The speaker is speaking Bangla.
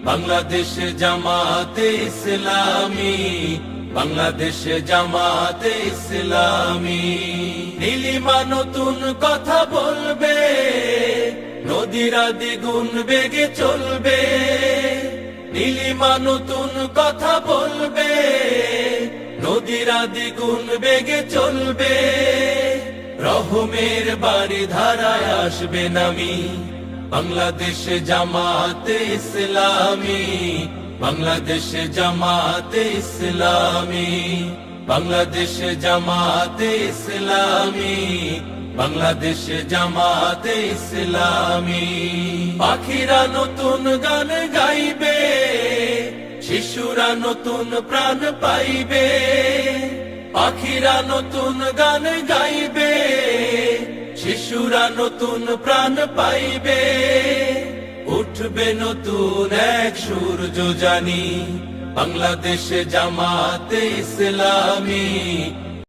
বাংলাদেশ জামাতে ইসলামী, বাংলাদেশ জামাতে ইসলামী। নীলিমা নতুন কথা বলবে, নদীরা দ্বিগুণ বেগে চলবে। নীলিমা নতুন কথা বলবে, নদীরা দ্বিগুণ বেগে চলবে। রহমের বাড়ি ধারায় আসবে নামি, বাংলাদেশ জামাতে ইসলামী, বাংলাদেশ জামাতে ইসলামী, বাংলাদেশ জামাতে ইসলামী, বাংলাদেশ জামাতে ইসলামী। পাখিরা নতুন গান গাইবে, শিশুরা নতুন প্রাণ পাইবে। পাখিরা নতুন গান গাইবে, শিশুরা নতুন প্রাণ পাইবে। উঠবে নতুন এক সূর্য জানি, বাংলাদেশ জামাতে ইসলামী,